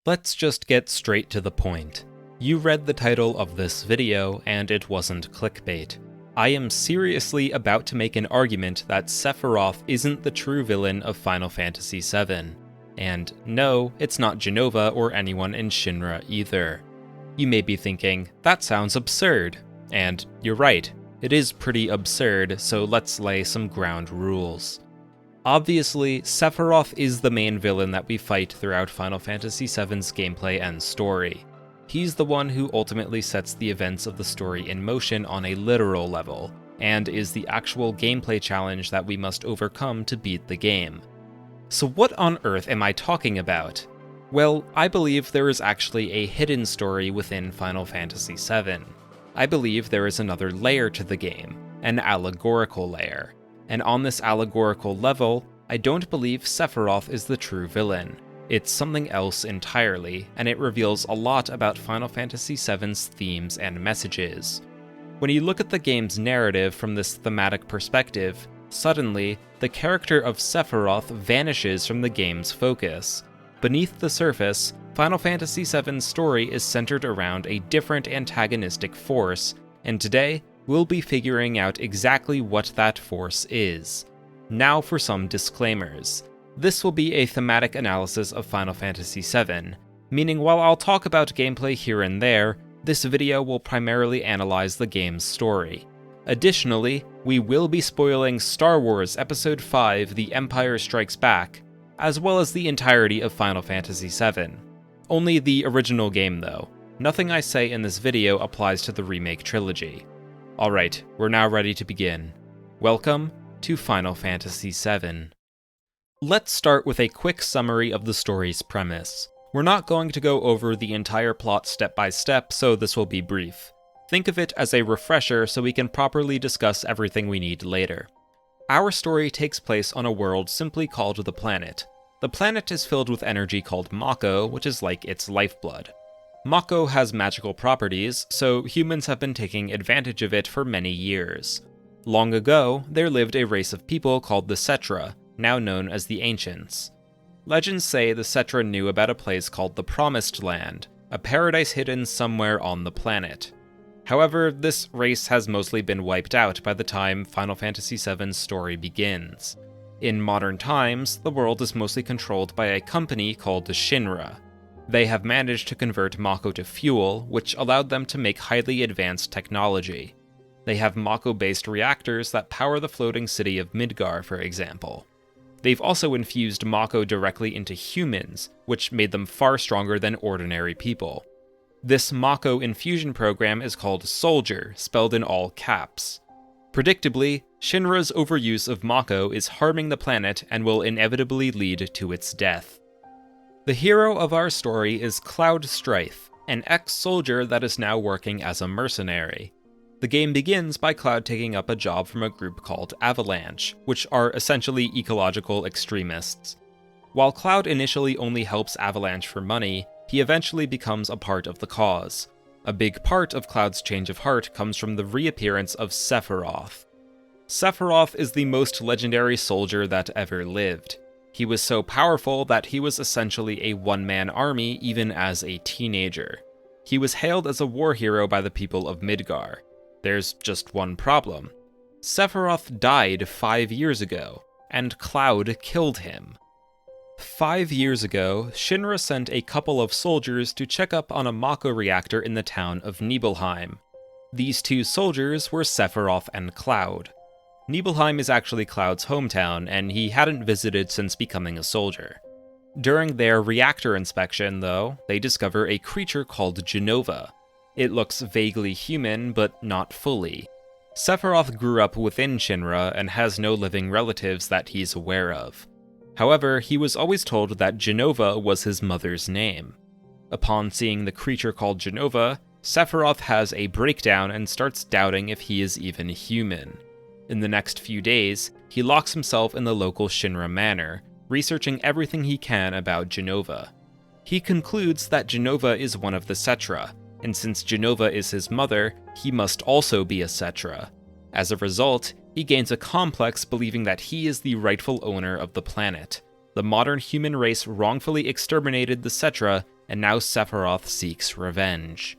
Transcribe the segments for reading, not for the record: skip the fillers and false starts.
Let's just get straight to the point. You read the title of this video, and it wasn't clickbait. I am seriously about to make an argument that Sephiroth isn't the true villain of Final Fantasy VII. And no, it's not Jenova or anyone in Shinra either. You may be thinking, that sounds absurd. And you're right, it is pretty absurd, so let's lay some ground rules. Obviously, Sephiroth is the main villain that we fight throughout Final Fantasy VII's gameplay and story. He's the one who ultimately sets the events of the story in motion on a literal level, and is the actual gameplay challenge that we must overcome to beat the game. So what on earth am I talking about? Well, I believe there is actually a hidden story within Final Fantasy VII. I believe there is another layer to the game, an allegorical layer. And on this allegorical level, I don't believe Sephiroth is the true villain. It's something else entirely, and it reveals a lot about Final Fantasy VII's themes and messages. When you look at the game's narrative from this thematic perspective, suddenly, the character of Sephiroth vanishes from the game's focus. Beneath the surface, Final Fantasy VII's story is centered around a different antagonistic force, and today, we'll be figuring out exactly what that force is. Now for some disclaimers. This will be a thematic analysis of Final Fantasy VII, meaning while I'll talk about gameplay here and there, this video will primarily analyze the game's story. Additionally, we will be spoiling Star Wars Episode 5: The Empire Strikes Back, as well as the entirety of Final Fantasy VII. Only the original game though. Nothing I say in this video applies to the remake trilogy. Alright, we're now ready to begin. Welcome to Final Fantasy VII. Let's start with a quick summary of the story's premise. We're not going to go over the entire plot step by step, so this will be brief. Think of it as a refresher so we can properly discuss everything we need later. Our story takes place on a world simply called the planet. The planet is filled with energy called Mako, which is like its lifeblood. Mako has magical properties, so humans have been taking advantage of it for many years. Long ago, there lived a race of people called the Cetra, now known as the Ancients. Legends say the Cetra knew about a place called the Promised Land, a paradise hidden somewhere on the planet. However, this race has mostly been wiped out by the time Final Fantasy VII's story begins. In modern times, the world is mostly controlled by a company called the Shinra. They have managed to convert Mako to fuel, which allowed them to make highly advanced technology. They have Mako-based reactors that power the floating city of Midgar, for example. They've also infused Mako directly into humans, which made them far stronger than ordinary people. This Mako infusion program is called Soldier, spelled in all caps. Predictably, Shinra's overuse of Mako is harming the planet and will inevitably lead to its death. The hero of our story is Cloud Strife, an ex-soldier that is now working as a mercenary. The game begins by Cloud taking up a job from a group called Avalanche, which are essentially ecological extremists. While Cloud initially only helps Avalanche for money, he eventually becomes a part of the cause. A big part of Cloud's change of heart comes from the reappearance of Sephiroth. Sephiroth is the most legendary soldier that ever lived. He was so powerful that he was essentially a one-man army even as a teenager. He was hailed as a war hero by the people of Midgar. There's just one problem. Sephiroth died 5 years ago, and Cloud killed him. 5 years ago, Shinra sent a couple of soldiers to check up on a Mako reactor in the town of Nibelheim. These two soldiers were Sephiroth and Cloud. Nibelheim is actually Cloud's hometown, and he hadn't visited since becoming a soldier. During their reactor inspection, though, they discover a creature called Jenova. It looks vaguely human, but not fully. Sephiroth grew up within Shinra and has no living relatives that he's aware of. However, he was always told that Jenova was his mother's name. Upon seeing the creature called Jenova, Sephiroth has a breakdown and starts doubting if he is even human. In the next few days, he locks himself in the local Shinra manor, researching everything he can about Jenova. He concludes that Jenova is one of the Cetra, and since Jenova is his mother, he must also be a Cetra. As a result, he gains a complex believing that he is the rightful owner of the planet. The modern human race wrongfully exterminated the Cetra, and now Sephiroth seeks revenge.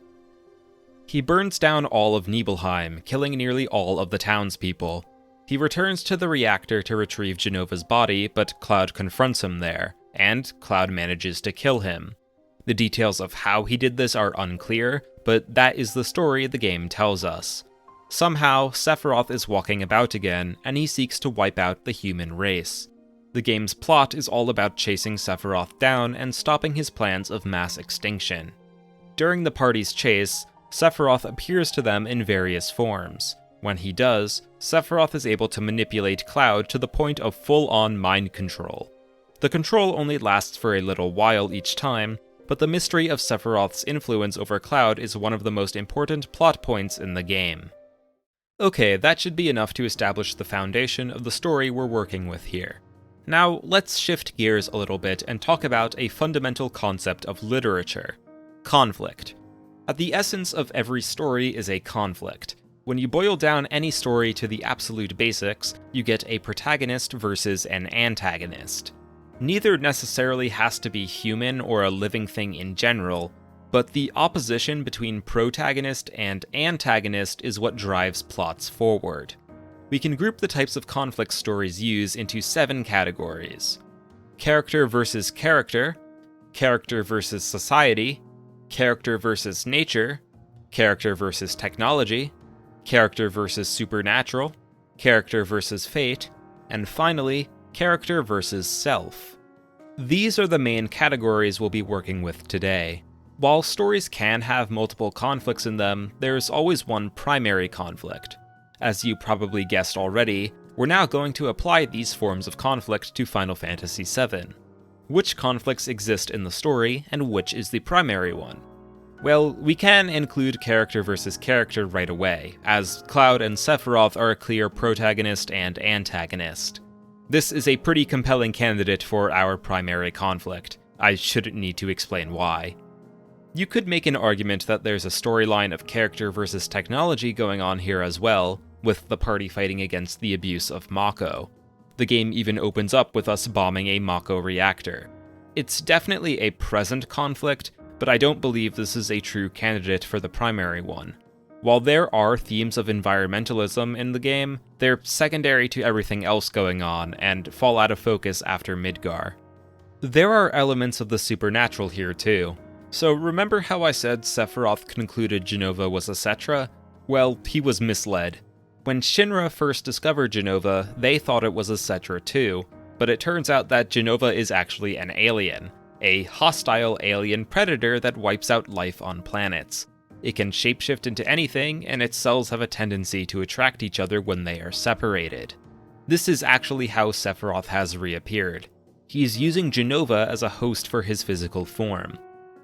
He burns down all of Nibelheim, killing nearly all of the townspeople. He returns to the reactor to retrieve Jenova's body, but Cloud confronts him there, and Cloud manages to kill him. The details of how he did this are unclear, but that is the story the game tells us. Somehow, Sephiroth is walking about again, and he seeks to wipe out the human race. The game's plot is all about chasing Sephiroth down and stopping his plans of mass extinction. During the party's chase, Sephiroth appears to them in various forms. When he does, Sephiroth is able to manipulate Cloud to the point of full-on mind control. The control only lasts for a little while each time, but the mystery of Sephiroth's influence over Cloud is one of the most important plot points in the game. Okay, that should be enough to establish the foundation of the story we're working with here. Now, let's shift gears a little bit and talk about a fundamental concept of literature: conflict. At the essence of every story is a conflict. When you boil down any story to the absolute basics, you get a protagonist versus an antagonist. Neither necessarily has to be human or a living thing in general, but the opposition between protagonist and antagonist is what drives plots forward. We can group the types of conflict stories use into 7 categories: character versus character, character versus society, character versus nature, character versus technology, character versus supernatural, character versus fate, and finally, character versus self. These are the main categories we'll be working with today. While stories can have multiple conflicts in them, there's always one primary conflict. As you probably guessed already, we're now going to apply these forms of conflict to Final Fantasy VII. Which conflicts exist in the story, and which is the primary one? Well, we can include character versus character right away, as Cloud and Sephiroth are a clear protagonist and antagonist. This is a pretty compelling candidate for our primary conflict. I shouldn't need to explain why. You could make an argument that there's a storyline of character versus technology going on here as well, with the party fighting against the abuse of Mako. The game even opens up with us bombing a Mako reactor. It's definitely a present conflict, but I don't believe this is a true candidate for the primary one. While there are themes of environmentalism in the game, they're secondary to everything else going on and fall out of focus after Midgar. There are elements of the supernatural here too. So remember how I said Sephiroth concluded Jenova was a Cetra? Well, he was misled. When Shinra first discovered Jenova, they thought it was a Cetra too, but it turns out that Jenova is actually an alien, a hostile alien predator that wipes out life on planets. It can shapeshift into anything, and its cells have a tendency to attract each other when they are separated. This is actually how Sephiroth has reappeared. He's using Jenova as a host for his physical form.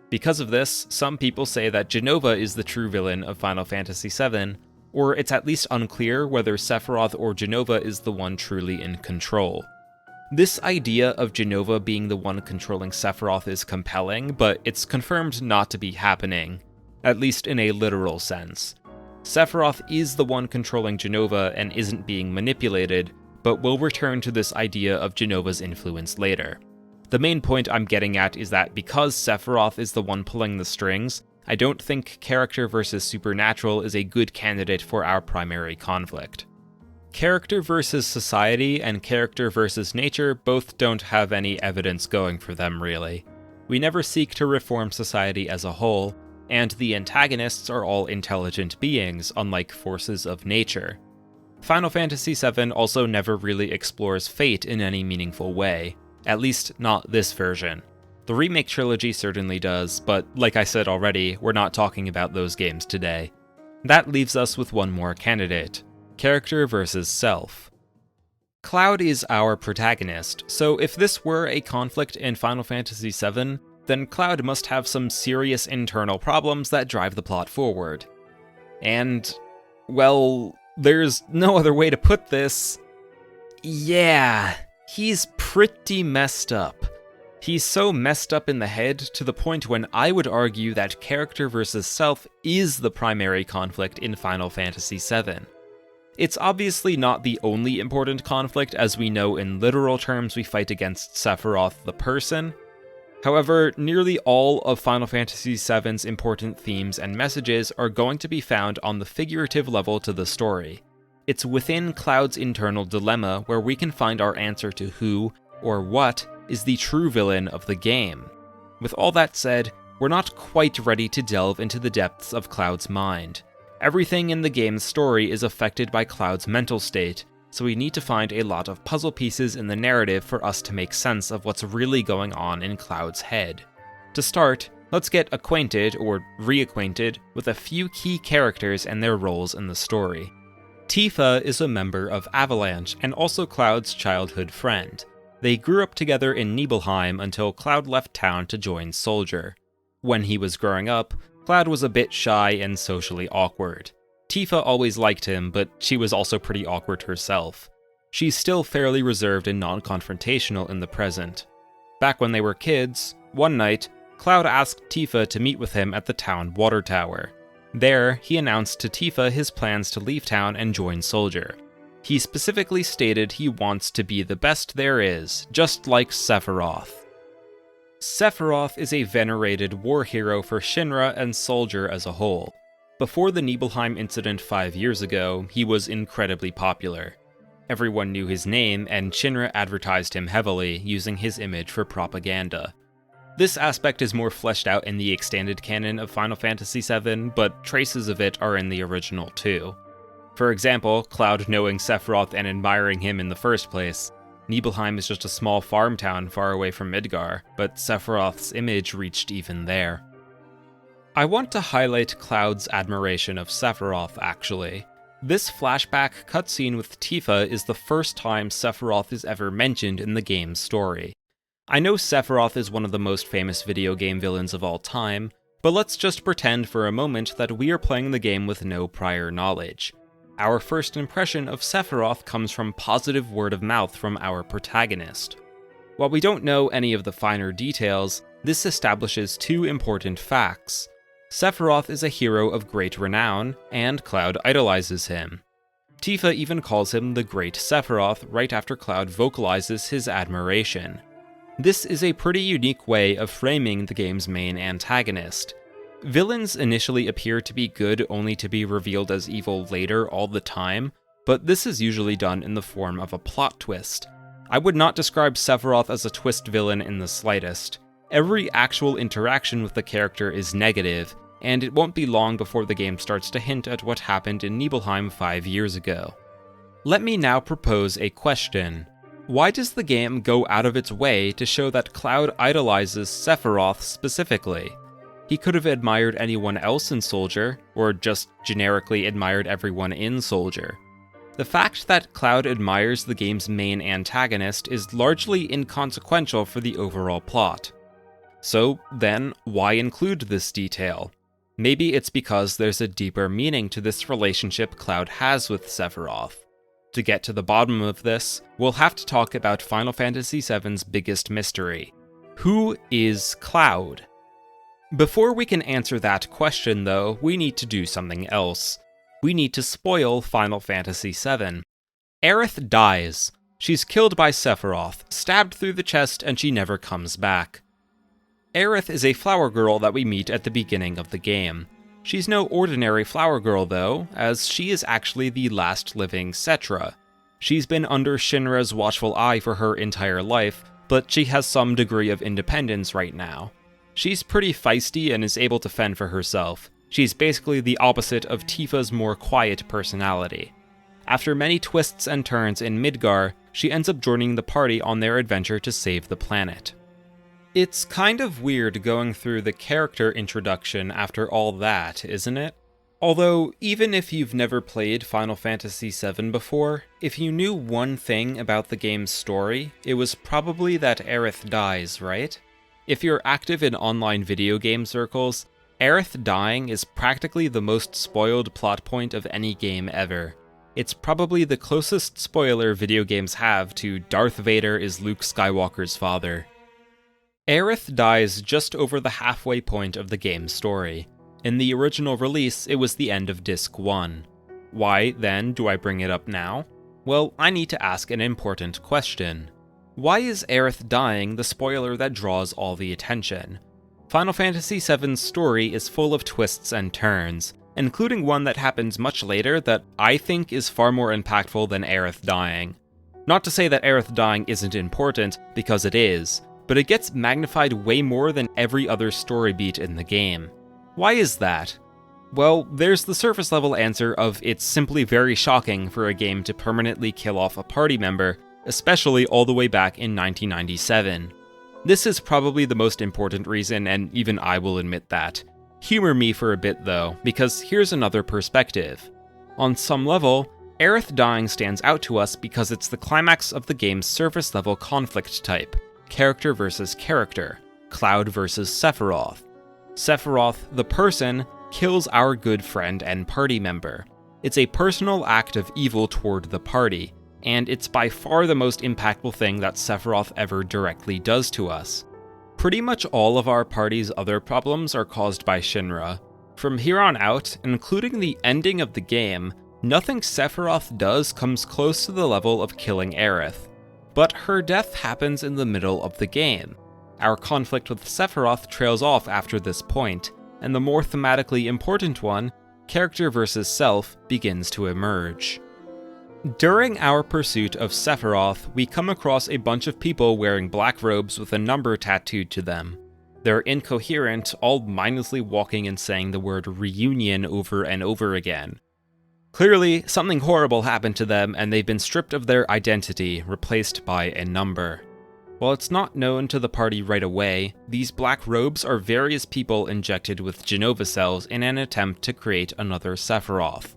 Because of this, some people say that Jenova is the true villain of Final Fantasy VII, or it's at least unclear whether Sephiroth or Jenova is the one truly in control. This idea of Jenova being the one controlling Sephiroth is compelling, but it's confirmed not to be happening, at least in a literal sense. Sephiroth is the one controlling Jenova and isn't being manipulated, but we'll return to this idea of Jenova's influence later. The main point I'm getting at is that because Sephiroth is the one pulling the strings, I don't think character versus supernatural is a good candidate for our primary conflict. Character versus society and character versus nature both don't have any evidence going for them, really. We never seek to reform society as a whole, and the antagonists are all intelligent beings, unlike forces of nature. Final Fantasy VII also never really explores fate in any meaningful way, at least not this version. The remake trilogy certainly does, but like I said already, we're not talking about those games today. That leaves us with one more candidate: character versus self. Cloud is our protagonist, so if this were a conflict in Final Fantasy VII, then Cloud must have some serious internal problems that drive the plot forward. And, well, there's no other way to put this. Yeah, he's pretty messed up. He's so messed up in the head to the point when I would argue that character versus self is the primary conflict in Final Fantasy VII. It's obviously not the only important conflict, as we know in literal terms we fight against Sephiroth the person. However, nearly all of Final Fantasy VII's important themes and messages are going to be found on the figurative level to the story. It's within Cloud's internal dilemma where we can find our answer to who, or what, is the true villain of the game. With all that said, we're not quite ready to delve into the depths of Cloud's mind. Everything in the game's story is affected by Cloud's mental state, so we need to find a lot of puzzle pieces in the narrative for us to make sense of what's really going on in Cloud's head. To start, let's get acquainted, or reacquainted, with a few key characters and their roles in the story. Tifa is a member of Avalanche and also Cloud's childhood friend. They grew up together in Nibelheim until Cloud left town to join Soldier. When he was growing up, Cloud was a bit shy and socially awkward. Tifa always liked him, but she was also pretty awkward herself. She's still fairly reserved and non-confrontational in the present. Back when they were kids, one night, Cloud asked Tifa to meet with him at the town water tower. There, he announced to Tifa his plans to leave town and join Soldier. He specifically stated he wants to be the best there is, just like Sephiroth. Sephiroth is a venerated war hero for Shinra and Soldier as a whole. Before the Nibelheim incident 5 years ago, he was incredibly popular. Everyone knew his name, and Shinra advertised him heavily, using his image for propaganda. This aspect is more fleshed out in the extended canon of Final Fantasy VII, but traces of it are in the original too. For example, Cloud knowing Sephiroth and admiring him in the first place. Nibelheim is just a small farm town far away from Midgar, but Sephiroth's image reached even there. I want to highlight Cloud's admiration of Sephiroth, actually. This flashback cutscene with Tifa is the first time Sephiroth is ever mentioned in the game's story. I know Sephiroth is one of the most famous video game villains of all time, but let's just pretend for a moment that we are playing the game with no prior knowledge. Our first impression of Sephiroth comes from positive word of mouth from our protagonist. While we don't know any of the finer details, this establishes two important facts. Sephiroth is a hero of great renown, and Cloud idolizes him. Tifa even calls him the Great Sephiroth right after Cloud vocalizes his admiration. This is a pretty unique way of framing the game's main antagonist. Villains initially appear to be good only to be revealed as evil later all the time, but this is usually done in the form of a plot twist. I would not describe Sephiroth as a twist villain in the slightest. Every actual interaction with the character is negative, and it won't be long before the game starts to hint at what happened in Nibelheim 5 years ago. Let me now propose a question. Why does the game go out of its way to show that Cloud idolizes Sephiroth specifically? He could have admired anyone else in Soldier, or just generically admired everyone in Soldier. The fact that Cloud admires the game's main antagonist is largely inconsequential for the overall plot. So then, why include this detail? Maybe it's because there's a deeper meaning to this relationship Cloud has with Sephiroth. To get to the bottom of this, we'll have to talk about Final Fantasy VII's biggest mystery. Who is Cloud? Before we can answer that question, though, we need to do something else. We need to spoil Final Fantasy VII. Aerith dies. She's killed by Sephiroth, stabbed through the chest, and she never comes back. Aerith is a flower girl that we meet at the beginning of the game. She's no ordinary flower girl, though, as she is actually the last living Cetra. She's been under Shinra's watchful eye for her entire life, but she has some degree of independence right now. She's pretty feisty and is able to fend for herself. She's basically the opposite of Tifa's more quiet personality. After many twists and turns in Midgar, she ends up joining the party on their adventure to save the planet. It's kind of weird going through the character introduction after all that, isn't it? Although, even if you've never played Final Fantasy VII before, if you knew one thing about the game's story, it was probably that Aerith dies, right? If you're active in online video game circles, Aerith dying is practically the most spoiled plot point of any game ever. It's probably the closest spoiler video games have to Darth Vader is Luke Skywalker's father. Aerith dies just over the halfway point of the game's story. In the original release, it was the end of Disc 1. Why, then, do I bring it up now? Well, I need to ask an important question. Why is Aerith dying the spoiler that draws all the attention? Final Fantasy VII's story is full of twists and turns, including one that happens much later that I think is far more impactful than Aerith dying. Not to say that Aerith dying isn't important, because it is, but it gets magnified way more than every other story beat in the game. Why is that? Well, there's the surface level answer of it's simply very shocking for a game to permanently kill off a party member, especially all the way back in 1997. This is probably the most important reason, and even I will admit that. Humor me for a bit though, because here's another perspective. On some level, Aerith dying stands out to us because it's the climax of the game's surface level conflict type, character versus character, Cloud versus Sephiroth. Sephiroth, the person, kills our good friend and party member. It's a personal act of evil toward the party, and it's by far the most impactful thing that Sephiroth ever directly does to us. Pretty much all of our party's other problems are caused by Shinra. From here on out, including the ending of the game, nothing Sephiroth does comes close to the level of killing Aerith. But her death happens in the middle of the game. Our conflict with Sephiroth trails off after this point, and the more thematically important one, character versus self, begins to emerge. During our pursuit of Sephiroth, we come across a bunch of people wearing black robes with a number tattooed to them. They're incoherent, all mindlessly walking and saying the word reunion over and over again. Clearly, something horrible happened to them and they've been stripped of their identity, replaced by a number. While it's not known to the party right away, these black robes are various people injected with Jenova cells in an attempt to create another Sephiroth.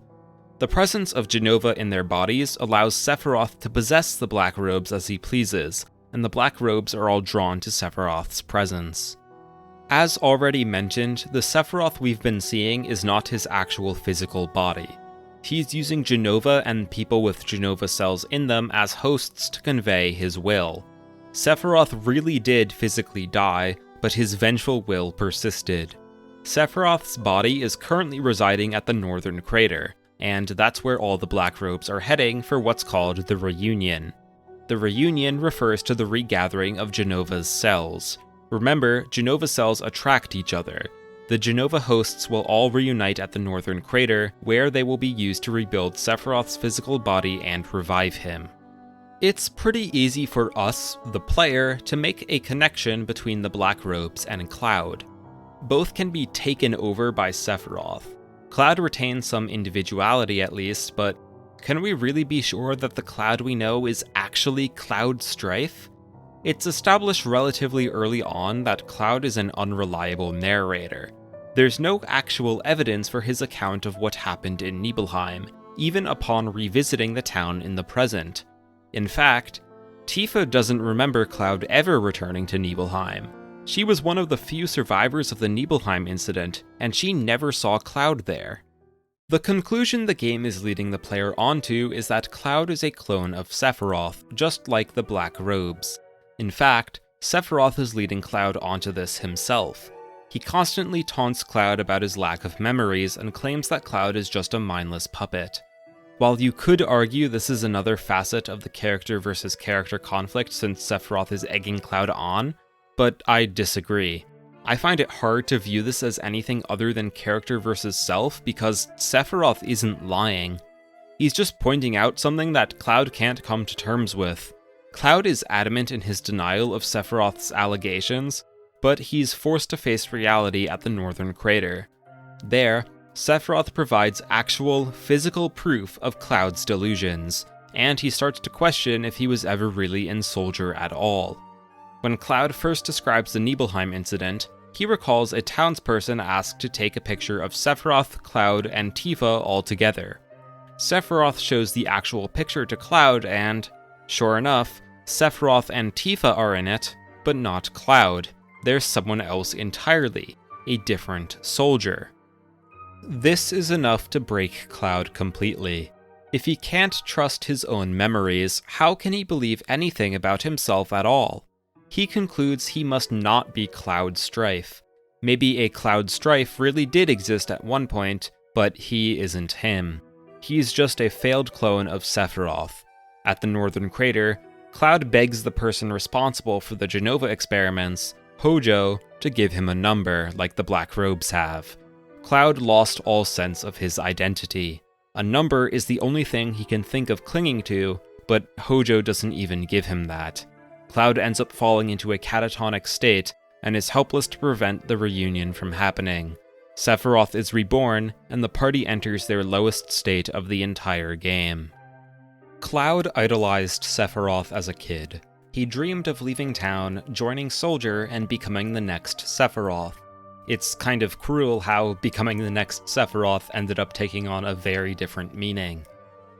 The presence of Jenova in their bodies allows Sephiroth to possess the black robes as he pleases, and the black robes are all drawn to Sephiroth's presence. As already mentioned, the Sephiroth we've been seeing is not his actual physical body. He's using Jenova and people with Jenova cells in them as hosts to convey his will. Sephiroth really did physically die, but his vengeful will persisted. Sephiroth's body is currently residing at the Northern Crater, and that's where all the black robes are heading for what's called the Reunion. The Reunion refers to the regathering of Jenova's cells. Remember, Jenova cells attract each other. The Jenova hosts will all reunite at the Northern Crater, where they will be used to rebuild Sephiroth's physical body and revive him. It's pretty easy for us, the player, to make a connection between the black robes and Cloud. Both can be taken over by Sephiroth. Cloud retains some individuality at least, but can we really be sure that the Cloud we know is actually Cloud Strife? It's established relatively early on that Cloud is an unreliable narrator. There's no actual evidence for his account of what happened in Nibelheim, even upon revisiting the town in the present. In fact, Tifa doesn't remember Cloud ever returning to Nibelheim. She was one of the few survivors of the Nibelheim incident, and she never saw Cloud there. The conclusion the game is leading the player onto is that Cloud is a clone of Sephiroth, just like the Black Robes. In fact, Sephiroth is leading Cloud onto this himself. He constantly taunts Cloud about his lack of memories and claims that Cloud is just a mindless puppet. While you could argue this is another facet of the character versus character conflict since Sephiroth is egging Cloud on, but I disagree. I find it hard to view this as anything other than character versus self because Sephiroth isn't lying. He's just pointing out something that Cloud can't come to terms with. Cloud is adamant in his denial of Sephiroth's allegations, but he's forced to face reality at the Northern Crater. There, Sephiroth provides actual, physical proof of Cloud's delusions, and he starts to question if he was ever really in Soldier at all. When Cloud first describes the Nibelheim incident, he recalls a townsperson asked to take a picture of Sephiroth, Cloud, and Tifa all together. Sephiroth shows the actual picture to Cloud and, sure enough, Sephiroth and Tifa are in it, but not Cloud. There's someone else entirely, a different soldier. This is enough to break Cloud completely. If he can't trust his own memories, how can he believe anything about himself at all? He concludes he must not be Cloud Strife. Maybe a Cloud Strife really did exist at one point, but he isn't him. He's just a failed clone of Sephiroth. At the Northern Crater, Cloud begs the person responsible for the Jenova experiments, Hojo, to give him a number like the Black Robes have. Cloud lost all sense of his identity. A number is the only thing he can think of clinging to, but Hojo doesn't even give him that. Cloud ends up falling into a catatonic state and is helpless to prevent the reunion from happening. Sephiroth is reborn, and the party enters their lowest state of the entire game. Cloud idolized Sephiroth as a kid. He dreamed of leaving town, joining Soldier, and becoming the next Sephiroth. It's kind of cruel how becoming the next Sephiroth ended up taking on a very different meaning.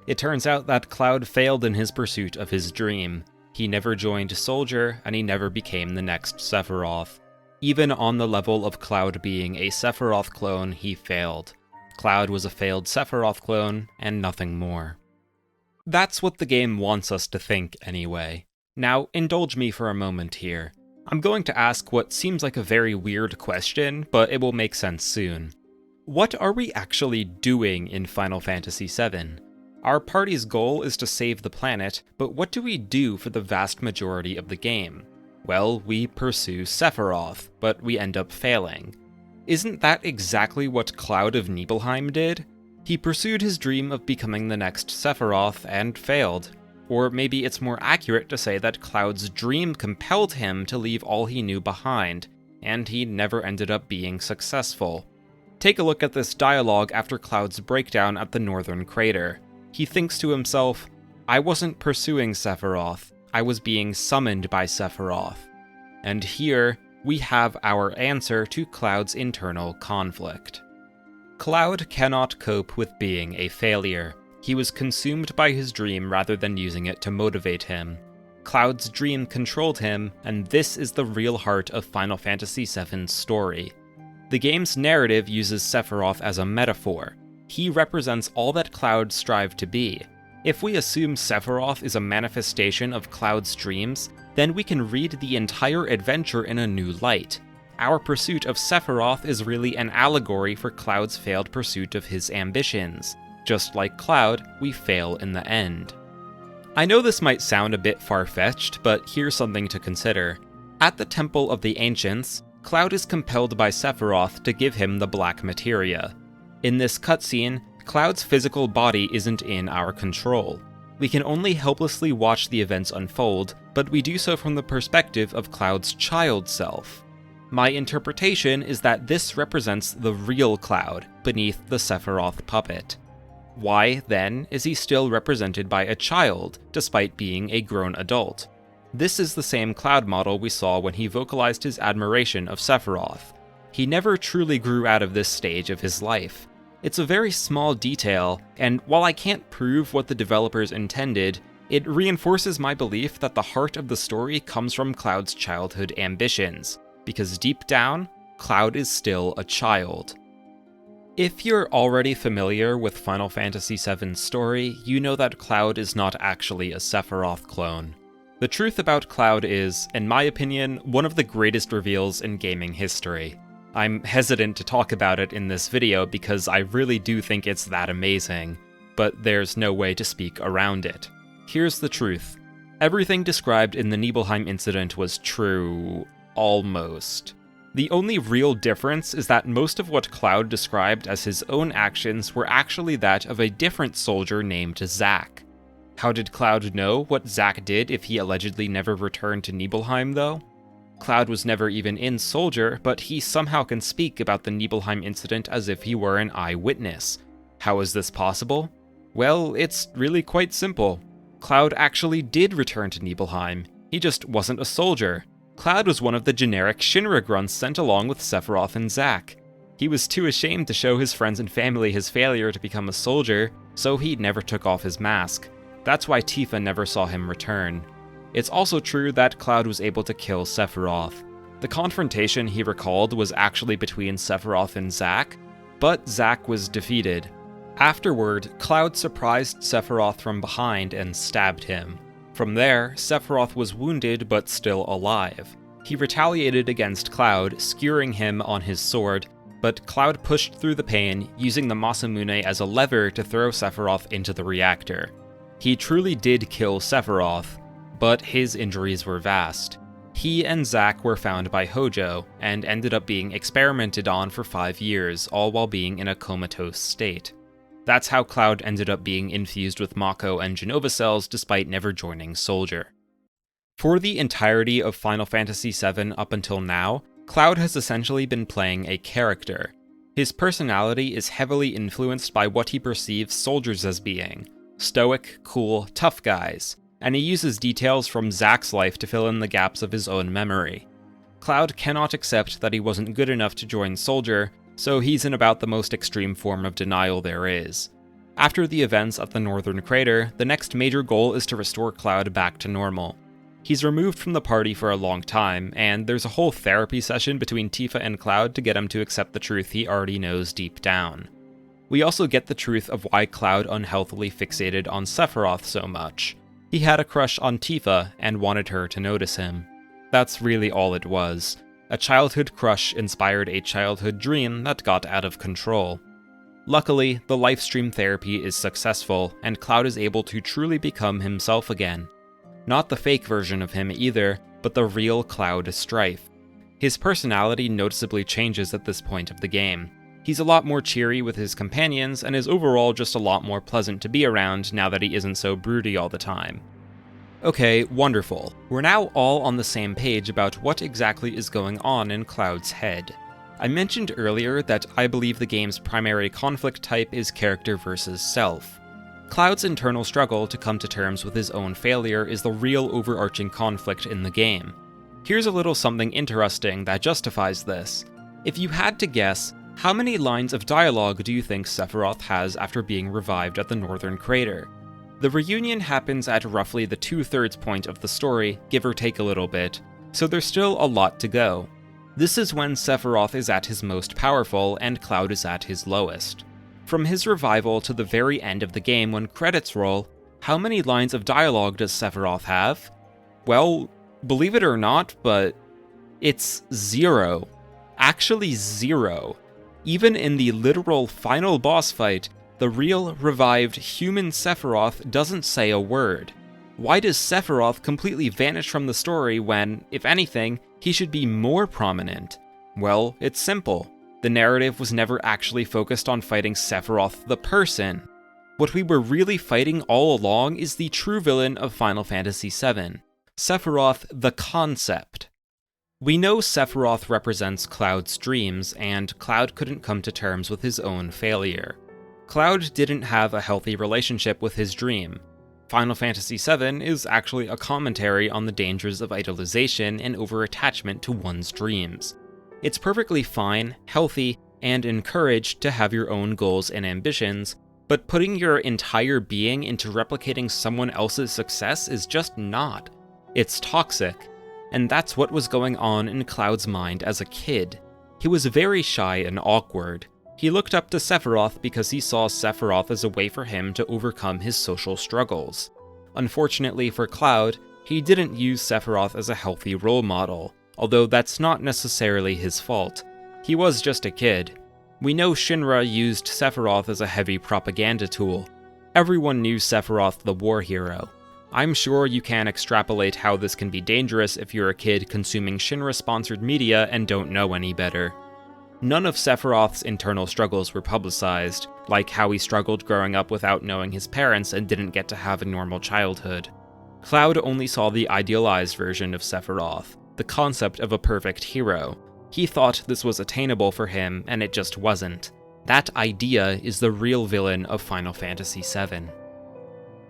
It turns out that Cloud failed in his pursuit of his dream. He never joined Soldier, and he never became the next Sephiroth. Even on the level of Cloud being a Sephiroth clone, he failed. Cloud was a failed Sephiroth clone, and nothing more. That's what the game wants us to think, anyway. Now, indulge me for a moment here. I'm going to ask what seems like a very weird question, but it will make sense soon. What are we actually doing in Final Fantasy VII? Our party's goal is to save the planet, but what do we do for the vast majority of the game? Well, we pursue Sephiroth, but we end up failing. Isn't that exactly what Cloud of Nibelheim did? He pursued his dream of becoming the next Sephiroth and failed. Or maybe it's more accurate to say that Cloud's dream compelled him to leave all he knew behind, and he never ended up being successful. Take a look at this dialogue after Cloud's breakdown at the Northern Crater. He thinks to himself, I wasn't pursuing Sephiroth, I was being summoned by Sephiroth. And here, we have our answer to Cloud's internal conflict. Cloud cannot cope with being a failure. He was consumed by his dream rather than using it to motivate him. Cloud's dream controlled him, and this is the real heart of Final Fantasy VII's story. The game's narrative uses Sephiroth as a metaphor. He represents all that Cloud strived to be. If we assume Sephiroth is a manifestation of Cloud's dreams, then we can read the entire adventure in a new light. Our pursuit of Sephiroth is really an allegory for Cloud's failed pursuit of his ambitions. Just like Cloud, we fail in the end. I know this might sound a bit far-fetched, but here's something to consider. At the Temple of the Ancients, Cloud is compelled by Sephiroth to give him the Black Materia. In this cutscene, Cloud's physical body isn't in our control. We can only helplessly watch the events unfold, but we do so from the perspective of Cloud's child self. My interpretation is that this represents the real Cloud, beneath the Sephiroth puppet. Why, then, is he still represented by a child, despite being a grown adult? This is the same Cloud model we saw when he vocalized his admiration of Sephiroth. He never truly grew out of this stage of his life. It's a very small detail, and while I can't prove what the developers intended, it reinforces my belief that the heart of the story comes from Cloud's childhood ambitions, because deep down, Cloud is still a child. If you're already familiar with Final Fantasy VII's story, you know that Cloud is not actually a Sephiroth clone. The truth about Cloud is, in my opinion, one of the greatest reveals in gaming history. I'm hesitant to talk about it in this video because I really do think it's that amazing, but there's no way to speak around it. Here's the truth. Everything described in the Nibelheim incident was true, almost. The only real difference is that most of what Cloud described as his own actions were actually that of a different soldier named Zack. How did Cloud know what Zack did if he allegedly never returned to Nibelheim, though? Cloud was never even in Soldier, but he somehow can speak about the Nibelheim incident as if he were an eyewitness. How is this possible? Well, it's really quite simple. Cloud actually did return to Nibelheim. He just wasn't a soldier. Cloud was one of the generic Shinra grunts sent along with Sephiroth and Zack. He was too ashamed to show his friends and family his failure to become a soldier, so he never took off his mask. That's why Tifa never saw him return. It's also true that Cloud was able to kill Sephiroth. The confrontation he recalled was actually between Sephiroth and Zack, but Zack was defeated. Afterward, Cloud surprised Sephiroth from behind and stabbed him. From there, Sephiroth was wounded but still alive. He retaliated against Cloud, skewering him on his sword, but Cloud pushed through the pain, using the Masamune as a lever to throw Sephiroth into the reactor. He truly did kill Sephiroth, but his injuries were vast. He and Zack were found by Hojo, and ended up being experimented on for 5 years, all while being in a comatose state. That's how Cloud ended up being infused with Mako and Jenova cells despite never joining Soldier. For the entirety of Final Fantasy VII up until now, Cloud has essentially been playing a character. His personality is heavily influenced by what he perceives soldiers as being: stoic, cool, tough guys, and he uses details from Zack's life to fill in the gaps of his own memory. Cloud cannot accept that he wasn't good enough to join Soldier, so he's in about the most extreme form of denial there is. After the events at the Northern Crater, the next major goal is to restore Cloud back to normal. He's removed from the party for a long time, and there's a whole therapy session between Tifa and Cloud to get him to accept the truth he already knows deep down. We also get the truth of why Cloud unhealthily fixated on Sephiroth so much. He had a crush on Tifa and wanted her to notice him. That's really all it was. A childhood crush inspired a childhood dream that got out of control. Luckily, the Lifestream therapy is successful, and Cloud is able to truly become himself again. Not the fake version of him either, but the real Cloud Strife. His personality noticeably changes at this point of the game. He's a lot more cheery with his companions, and is overall just a lot more pleasant to be around now that he isn't so broody all the time. Okay, wonderful. We're now all on the same page about what exactly is going on in Cloud's head. I mentioned earlier that I believe the game's primary conflict type is character versus self. Cloud's internal struggle to come to terms with his own failure is the real overarching conflict in the game. Here's a little something interesting that justifies this. If you had to guess, how many lines of dialogue do you think Sephiroth has after being revived at the Northern Crater? The reunion happens at roughly the 2/3 point of the story, give or take a little bit, so there's still a lot to go. This is when Sephiroth is at his most powerful and Cloud is at his lowest. From his revival to the very end of the game when credits roll, how many lines of dialogue does Sephiroth have? Well, believe it or not, but it's 0. Actually 0. Even in the literal final boss fight, the real revived human Sephiroth doesn't say a word. Why does Sephiroth completely vanish from the story when, if anything, he should be more prominent? Well, it's simple. The narrative was never actually focused on fighting Sephiroth the person. What we were really fighting all along is the true villain of Final Fantasy VII, Sephiroth the concept. We know Sephiroth represents Cloud's dreams, and Cloud couldn't come to terms with his own failure. Cloud didn't have a healthy relationship with his dream. Final Fantasy VII is actually a commentary on the dangers of idolization and over-attachment to one's dreams. It's perfectly fine, healthy, and encouraged to have your own goals and ambitions, but putting your entire being into replicating someone else's success is just not. It's toxic. And that's what was going on in Cloud's mind as a kid. He was very shy and awkward. He looked up to Sephiroth because he saw Sephiroth as a way for him to overcome his social struggles. Unfortunately for Cloud, he didn't use Sephiroth as a healthy role model, although that's not necessarily his fault. He was just a kid. We know Shinra used Sephiroth as a heavy propaganda tool. Everyone knew Sephiroth the war hero. I'm sure you can extrapolate how this can be dangerous if you're a kid consuming Shinra-sponsored media and don't know any better. None of Sephiroth's internal struggles were publicized, like how he struggled growing up without knowing his parents and didn't get to have a normal childhood. Cloud only saw the idealized version of Sephiroth, the concept of a perfect hero. He thought this was attainable for him, and it just wasn't. That idea is the real villain of Final Fantasy VII.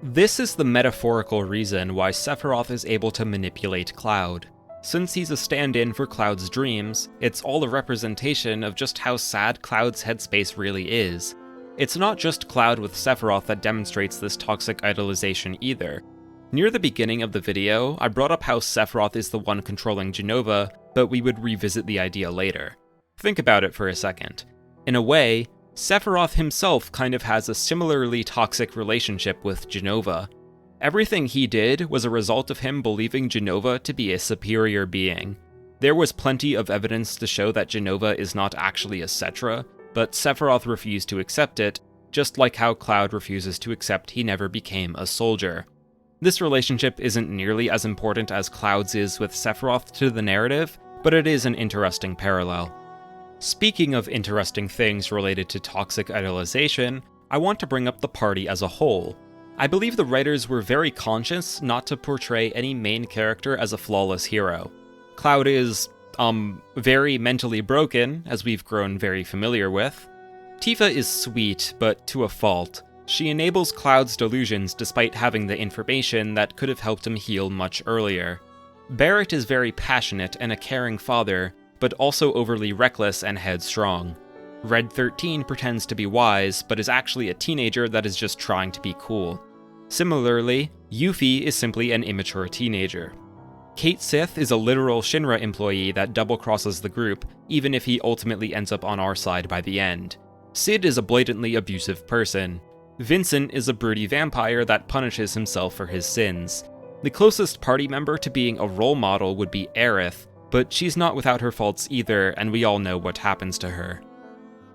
This is the metaphorical reason why Sephiroth is able to manipulate Cloud. Since he's a stand-in for Cloud's dreams, it's all a representation of just how sad Cloud's headspace really is. It's not just Cloud with Sephiroth that demonstrates this toxic idolization either. Near the beginning of the video, I brought up how Sephiroth is the one controlling Jenova, but we would revisit the idea later. Think about it for a second. In a way, Sephiroth himself kind of has a similarly toxic relationship with Jenova. Everything he did was a result of him believing Jenova to be a superior being. There was plenty of evidence to show that Jenova is not actually a Cetra, but Sephiroth refused to accept it, just like how Cloud refuses to accept he never became a soldier. This relationship isn't nearly as important as Cloud's is with Sephiroth to the narrative, but it is an interesting parallel. Speaking of interesting things related to toxic idolization, I want to bring up the party as a whole. I believe the writers were very conscious not to portray any main character as a flawless hero. Cloud is, very mentally broken, as we've grown very familiar with. Tifa is sweet, but to a fault. She enables Cloud's delusions despite having the information that could have helped him heal much earlier. Barrett is very passionate and a caring father, but also overly reckless and headstrong. Red 13 pretends to be wise, but is actually a teenager that is just trying to be cool. Similarly, Yuffie is simply an immature teenager. Kate Sith is a literal Shinra employee that double-crosses the group, even if he ultimately ends up on our side by the end. Sid is a blatantly abusive person. Vincent is a broody vampire that punishes himself for his sins. The closest party member to being a role model would be Aerith, but she's not without her faults either, and we all know what happens to her.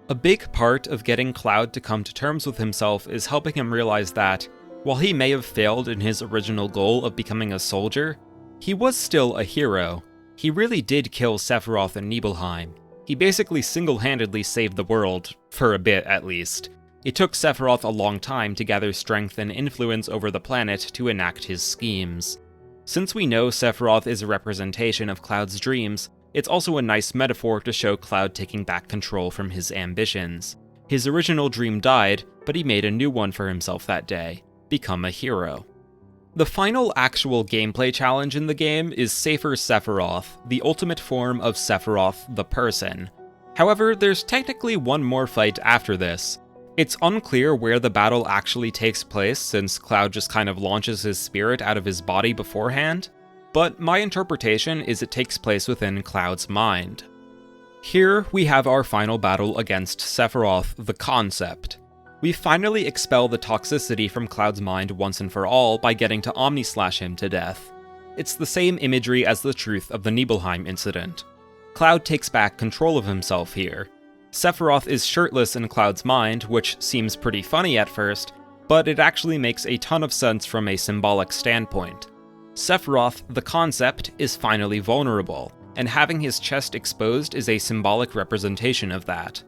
A big part of getting Cloud to come to terms with himself is helping him realize that, while he may have failed in his original goal of becoming a soldier, he was still a hero. He really did kill Sephiroth and Nibelheim. He basically single-handedly saved the world, for a bit at least. It took Sephiroth a long time to gather strength and influence over the planet to enact his schemes. Since we know Sephiroth is a representation of Cloud's dreams, it's also a nice metaphor to show Cloud taking back control from his ambitions. His original dream died, but he made a new one for himself that day: become a hero. The final actual gameplay challenge in the game is Safer Sephiroth, the ultimate form of Sephiroth the person. However, there's technically one more fight after this. It's unclear where the battle actually takes place, since Cloud just kind of launches his spirit out of his body beforehand, but my interpretation is it takes place within Cloud's mind. Here, we have our final battle against Sephiroth the concept. We finally expel the toxicity from Cloud's mind once and for all by getting to Omnislash him to death. It's the same imagery as the truth of the Nibelheim incident. Cloud takes back control of himself here. Sephiroth is shirtless in Cloud's mind, which seems pretty funny at first, but it actually makes a ton of sense from a symbolic standpoint. Sephiroth, the concept, is finally vulnerable, and having his chest exposed is a symbolic representation of that.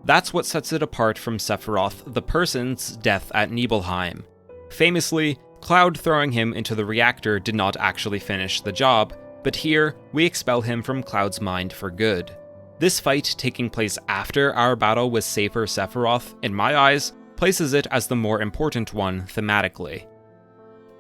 That's what sets it apart from Sephiroth, the person's, death at Nibelheim. Famously, Cloud throwing him into the reactor did not actually finish the job, but here, we expel him from Cloud's mind for good. This fight, taking place after our battle with Safer Sephiroth, in my eyes, places it as the more important one thematically.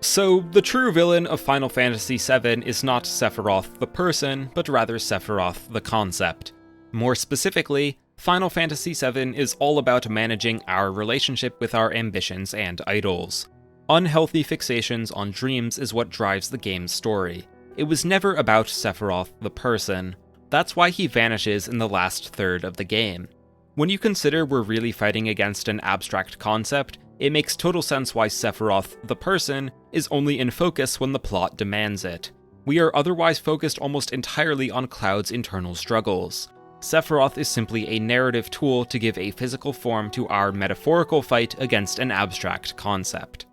So, the true villain of Final Fantasy VII is not Sephiroth the person, but rather Sephiroth the concept. More specifically, Final Fantasy VII is all about managing our relationship with our ambitions and idols. Unhealthy fixations on dreams is what drives the game's story. It was never about Sephiroth the person. That's why he vanishes in the last third of the game. When you consider we're really fighting against an abstract concept, it makes total sense why Sephiroth, the person, is only in focus when the plot demands it. We are otherwise focused almost entirely on Cloud's internal struggles. Sephiroth is simply a narrative tool to give a physical form to our metaphorical fight against an abstract concept.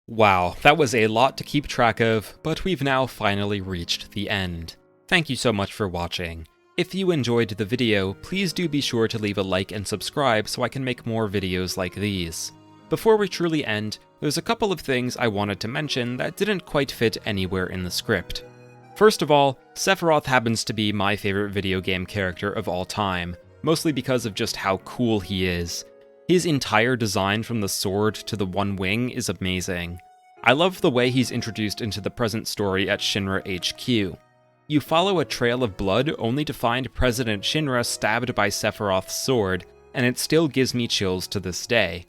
Wow, that was a lot to keep track of, but we've now finally reached the end. Thank you so much for watching. If you enjoyed the video, please do be sure to leave a like and subscribe so I can make more videos like these. Before we truly end, there's a couple of things I wanted to mention that didn't quite fit anywhere in the script. First of all, Sephiroth happens to be my favorite video game character of all time, mostly because of just how cool he is. His entire design from the sword to the one wing is amazing. I love the way he's introduced into the present story at Shinra HQ. You follow a trail of blood only to find President Shinra stabbed by Sephiroth's sword, and it still gives me chills to this day.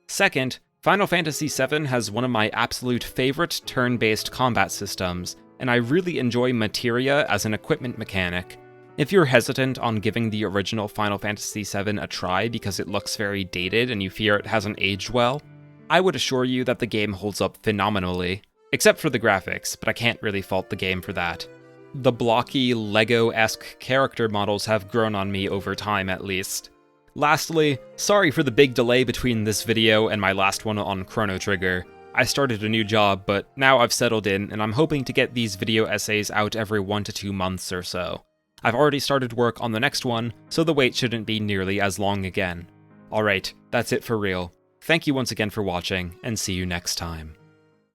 Second, Final Fantasy VII has one of my absolute favorite turn-based combat systems, and I really enjoy materia as an equipment mechanic. If you're hesitant on giving the original Final Fantasy VII a try because it looks very dated and you fear it hasn't aged well, I would assure you that the game holds up phenomenally. Except for the graphics, but I can't really fault the game for that. The blocky, Lego-esque character models have grown on me over time at least. Lastly, sorry for the big delay between this video and my last one on Chrono Trigger. I started a new job, but now I've settled in, and I'm hoping to get these video essays out every 1 to 2 months or so. I've already started work on the next one, so the wait shouldn't be nearly as long again. Alright, that's it for real. Thank you once again for watching, and see you next time.